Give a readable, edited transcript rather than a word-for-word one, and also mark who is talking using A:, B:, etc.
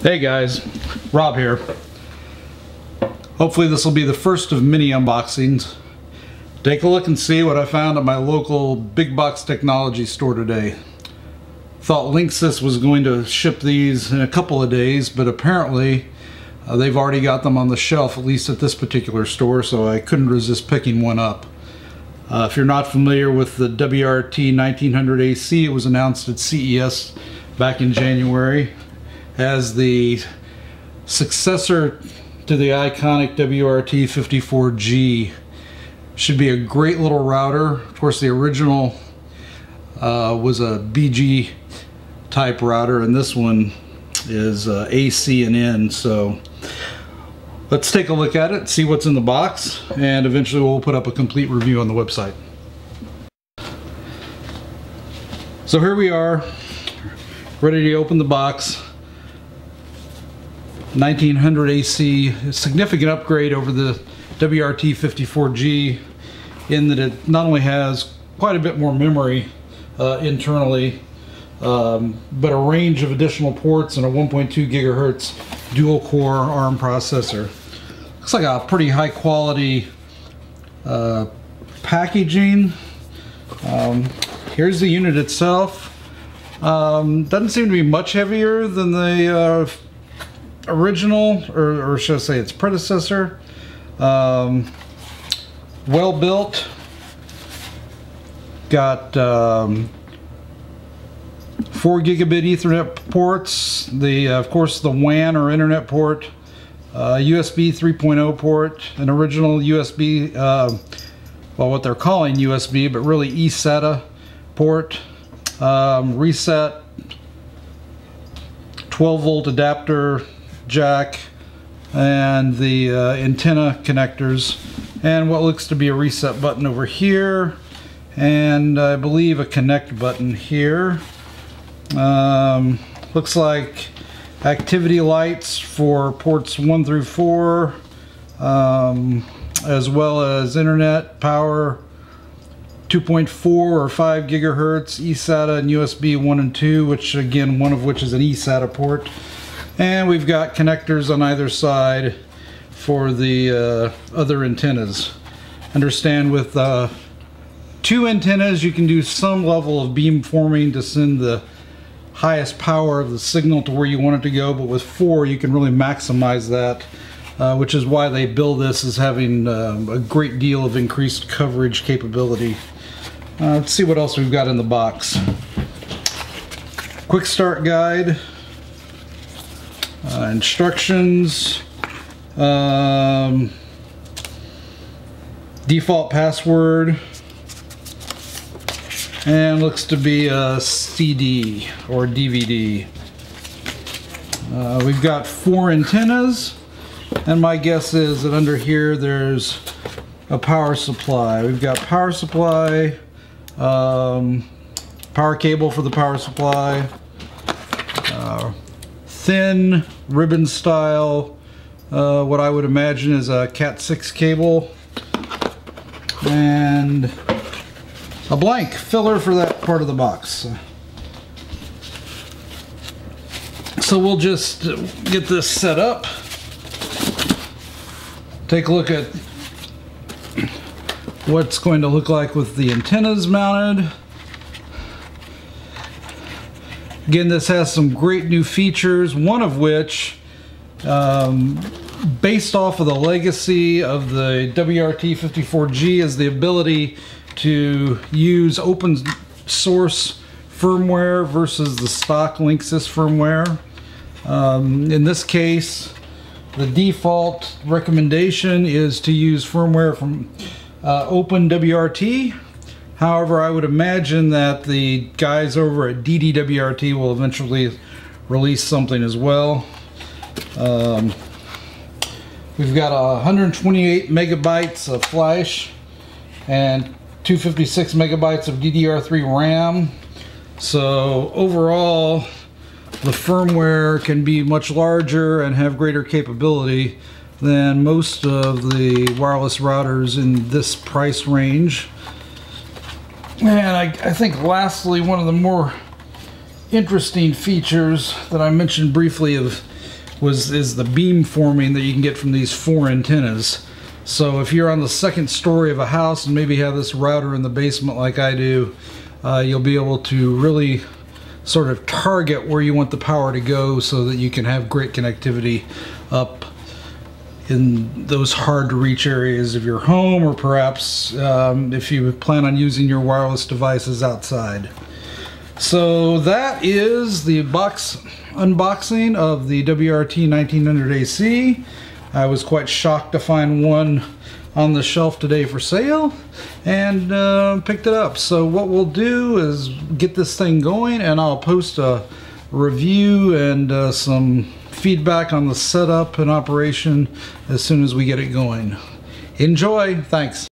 A: Hey guys, Rob here. Hopefully this will be the first of many unboxings. Take a look and see what I found at my local big box technology store today. Thought Linksys was going to ship these in a couple of days, but apparently they've already got them on the shelf, at least at this particular store, so I couldn't resist picking one up. If you're not familiar with the WRT 1900 AC, it was announced at CES back in January as the successor to the iconic WRT 54G. Should be a great little router. Of course, the original was a BG type router, and this one is AC and N. So let's take a look at it, see what's in the box, and eventually we'll put up a complete review on the website. So here we are, ready to open the box. 1900 AC, a significant upgrade over the WRT 54G in that it not only has quite a bit more memory internally, but a range of additional ports and a 1.2 gigahertz dual core ARM processor. Looks like a pretty high quality packaging. Here's the unit itself. Doesn't seem to be much heavier than the original, or should I say its predecessor. Well built. Got 4 gigabit Ethernet ports. Of course, the WAN or Internet port, USB 3.0 port, an original USB, well, what they're calling USB, but really eSATA port, reset, 12 volt adapter jack, and the antenna connectors, and what looks to be a reset button over here, and I believe a connect button here. Looks like activity lights for ports 1 through 4, as well as internet power, 2.4 or 5 gigahertz, eSATA, and USB 1 and 2, which again, one of which is an eSATA port. And we've got connectors on either side for the other antennas. Understand with 2 antennas you can do some level of beam forming to send the highest power of the signal to where you want it to go, but with 4 you can really maximize that, which is why they build this as having a great deal of increased coverage capability. Let's see what else we've got in the box. Quick start guide. Instructions, default password, and looks to be a CD or DVD. We've got 4 antennas, and my guess is that under here there's a power supply. We've got power supply, power cable for the power supply, thin ribbon style, what I would imagine is a Cat 6 cable, and a blank filler for that part of the box. So we'll just get this set up, take a look at what's going to look like with the antennas mounted. Again, this has some great new features, one of which, based off of the legacy of the WRT 54G, is the ability to use open source firmware versus the stock Linksys firmware. In this case, the default recommendation is to use firmware from OpenWRT. However, I would imagine that the guys over at DDWRT will eventually release something as well. We've got 128 megabytes of flash and 256 megabytes of DDR3 RAM. So overall, the firmware can be much larger and have greater capability than most of the wireless routers in this price range. And I think lastly, one of the more interesting features that I mentioned briefly of is the beam forming that you can get from these 4 antennas. So if you're on the 2nd story of a house and maybe have this router in the basement like I do, you'll be able to really sort of target where you want the power to go so that you can have great connectivity up in those hard to reach areas of your home, or perhaps if you plan on using your wireless devices outside. So that is the box unboxing of the WRT 1900 AC. I was quite shocked to find one on the shelf today for sale, and picked it up. So what we'll do is get this thing going, and I'll post a review and some feedback on the setup and operation as soon as we get it going. Enjoy. Thanks.